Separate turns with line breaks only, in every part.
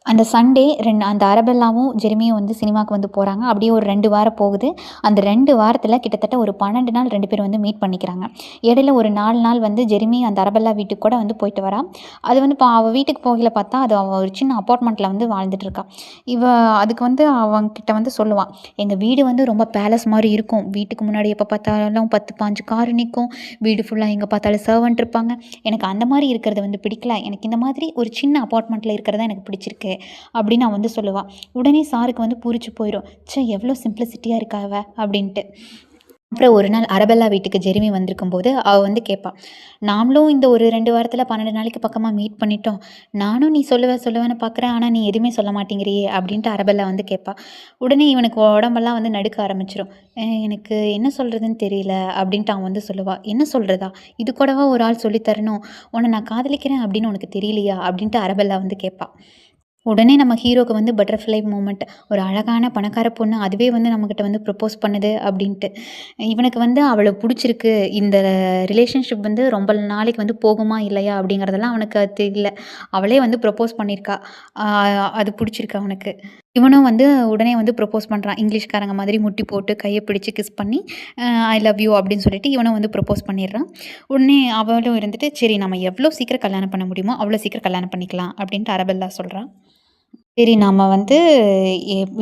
அந்த சண்டே அந்த அரபெல்லாவும் ஜெரிமியும் வந்து சினிமாவுக்கு வந்து போகிறாங்க. அப்படியே ஒரு 2 வாரம் போகுது. அந்த 2 வாரத்தில கிட்டத்தட்ட ஒரு 12 நாள் 2 பேரும் வந்து மீட் பண்ணிக்கிறாங்க. இடையில ஒரு 4 நாள் வந்து ஜெரிமி அந்த அரபெல்லா வீட்டுக்கு கூட வந்து போயிட்டு வரா. அது வந்து அவ வீட்டுக்கு போகையில பார்த்தா, அது அவ ஒரு சின்ன அப்பார்ட்மெண்ட்ல வந்து வாழ்ந்துட்டுருக்கா. இவ அதுக்கு வந்து அவன்கிட்ட வந்து சொல்லுவா, "எங்க வீடு வந்து ரொம்ப பேலஸ் மாரி இருக்கும். வீட்டுக்கு முன்னாடி எப்போ பார்த்தாலும் 10, 15 கார் நிக்கும். வீடு ஃபுல்லா எங்க பார்த்தாலும் சர்வன்ட் இருப்பாங்க. எனக்கு அந்த மாரி இருக்கிறது வந்து பிடிக்கல. எனக்கு இந்த மாதிரி ஒரு சின்ன அப்பார்ட்மெண்ட்ல இருக்கிறது தான் எனக்கு பிடிச்சிருக்கு." அப்படின்னு அவன் வந்து சொல்லுவாள். உடனே சாருக்கு வந்து பூரிச்சு போயிடும். ச்சே, எவ்வளோ சிம்பிளிசிட்டியாக இருக்கா அவ அப்படின்ட்டு. அப்புறம் ஒரு நாள் அரபெல்லா வீட்டுக்கு ஜெரிமி வந்திருக்கும்போது அவள் வந்து கேட்பாள், நாமளும் இந்த ஒரு 2 வாரத்தில் 12 நாளைக்கு பக்கமாக மீட் பண்ணிட்டோம். நானும் நீ சொல்லுவேன்னு பார்க்குறேன், ஆனால் நீ எதுவுமே சொல்ல மாட்டேங்கிறியே அப்படின்ட்டு அரபெல்லா வந்து கேட்பாள். உடனே இவனுக்கு உடம்பெல்லாம் வந்து நடுக்க ஆரம்பிச்சிடும். எனக்கு என்ன சொல்கிறதுன்னு தெரியல அப்படின்ட்டு அவன் வந்து சொல்லுவாள். என்ன சொல்கிறதா? இது கூடவா ஒரு ஆள் சொல்லித்தரணும்? உன்னை நான் காதலிக்கிறேன் அப்படின்னு உனக்கு தெரியலையா அப்படின்ட்டு அரபெல்லா வந்து கேட்பாள். உடனே நம்ம ஹீரோக்கு வந்து பட்டர்ஃப்ளை மூமெண்ட். ஒரு அழகான பணக்கார பொண்ணு அதுவே வந்து நம்மக்கிட்ட வந்து ப்ரப்போஸ் பண்ணுது அப்படின்ட்டு. இவனுக்கு வந்து அவளை பிடிச்சிருக்கு. இந்த ரிலேஷன்ஷிப் வந்து ரொம்ப நாளைக்கு வந்து போகுமா இல்லையா அப்படிங்கிறதெல்லாம் அவனுக்கு அது தெரியல. அவளே வந்து ப்ரப்போஸ் பண்ணியிருக்கா. அது பிடிச்சிருக்கு அவனுக்கு. இவனும் வந்து உடனே வந்து ப்ரப்போஸ் பண்ணுறான். இங்கிலீஷ்காரங்க மாதிரி முட்டி போட்டு கையை பிடிச்சு கிஸ் பண்ணி ஐ லவ் யூ அப்படின்னு சொல்லிட்டு இவனும் வந்து ப்ரப்போஸ் பண்ணிடுறான். உடனே அவளும் இருந்துட்டு, சரி நம்ம எவ்வளோ சீக்கிரம் கல்யாணம் பண்ண முடியுமோ அவ்வளோ சீக்கிரம் கல்யாணம் பண்ணிக்கலாம் அப்படின்ட்டு அரபெல்லா சொல்கிறான். சரி, நம்ம வந்து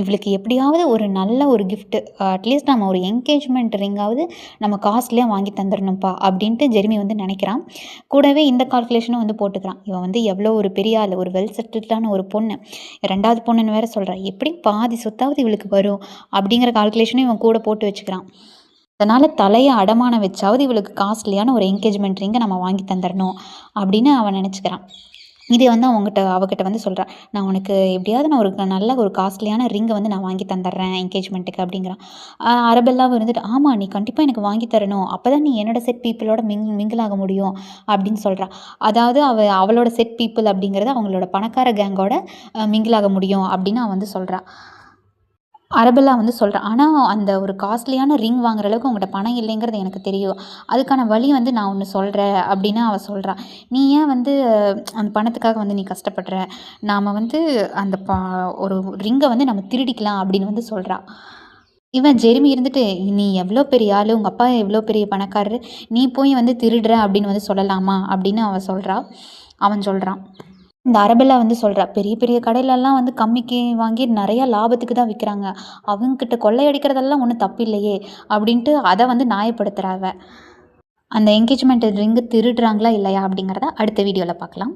இவளுக்கு எப்படியாவது ஒரு நல்ல ஒரு கிஃப்ட்டு, அட்லீஸ்ட் நம்ம ஒரு என்கேஜ்மெண்ட் ரிங்காவது நம்ம காஸ்ட்லியாக வாங்கி தந்துடணும்ப்பா அப்படின்ட்டு ஜெரிமி வந்து நினைக்கிறான். கூடவே இந்த கால்குலேஷனும் வந்து போட்டுக்கிறான். இவன் வந்து எவ்வளோ ஒரு பெரிய ஆள், ஒரு வெல் செட்டில்டான ஒரு பொண்ணு, 2வது பொண்ணுன்னு வேற சொல்கிறான். எப்படி பாதி சொத்தாவது இவளுக்கு வரும் அப்படிங்கிற கால்குலேஷனும் இவன் கூட போட்டு வச்சுக்கிறான். அதனால் தலையை அடமானம் வச்சாவது இவளுக்கு காஸ்ட்லியான ஒரு என்கேஜ்மெண்ட் ரிங்கை நம்ம வாங்கி தந்துடணும் அப்படின்னு அவன் நினச்சிக்கிறான். இதே வந்து அவகிட்ட வந்து சொல்கிறான், நான் உனக்கு எப்படியாவது நான் ஒரு நல்ல ஒரு காஸ்ட்லியான ரிங்கை வந்து நான் வாங்கி தந்துடுறேன் என்கேஜ்மெண்ட்டுக்கு அப்படிங்கிறான். அரபெல்லாவும் இருந்துட்டு, ஆமாம் நீ கண்டிப்பாக எனக்கு வாங்கி தரணும், அப்போ தான் நீ என்னோட செட் பீப்புளோட மிங்கிள் ஆக முடியும் அப்படின்னு சொல்கிறான். அதாவது அவளோட செட் பீப்புள் அப்படிங்கிறது அவங்களோட பணக்கார கேங்கோட மிங்கிள் ஆக முடியும் அப்படின்னு அவன் வந்து சொல்கிறான். அரபெல்லா வந்து சொல்கிறா, ஆனால் அந்த ஒரு காஸ்ட்லியான ரிங் வாங்குற அளவுக்கு உங்கள்கிட்ட பணம் இல்லைங்கிறது எனக்கு தெரியும். அதுக்கான வழி வந்து நான் ஒன்று சொல்கிறேன் அப்படின்னு அவள் சொல்கிறா. நீ ஏன் வந்து அந்த பணத்துக்காக வந்து நீ கஷ்டப்படுற? நாம் வந்து அந்த ஒரு ரிங்கை வந்து நம்ம திருடிக்கலாம் அப்படின்னு வந்து சொல்கிறா. இவன் ஜெரிமி இருந்துட்டு, நீ எவ்வளோ பெரிய ஆள், உங்கள் அப்பா எவ்வளோ பெரிய பணக்காரரு, நீ போய் வந்து திருடுற அப்படின்னு வந்து சொல்லலாமா அப்படின்னு அவன் சொல்கிறான். இந்த அரபெல்லா வந்து சொல்கிறா, பெரிய பெரிய கடையிலலாம் வந்து கம்மிக்கு வாங்கி நிறையா லாபத்துக்கு தான் விற்கிறாங்க. அவங்கக்கிட்ட கொள்ளையடிக்கிறதெல்லாம் ஒன்றும் தப்பில்லையே அப்படின்ட்டு அதை வந்து நியாயப்படுத்துகிறா அவ. அந்த என்கேஜ்மெண்ட் ரிங்கு திருடுறாங்களா இல்லையா அப்படிங்கிறத அடுத்த வீடியோவில் பார்க்கலாம்.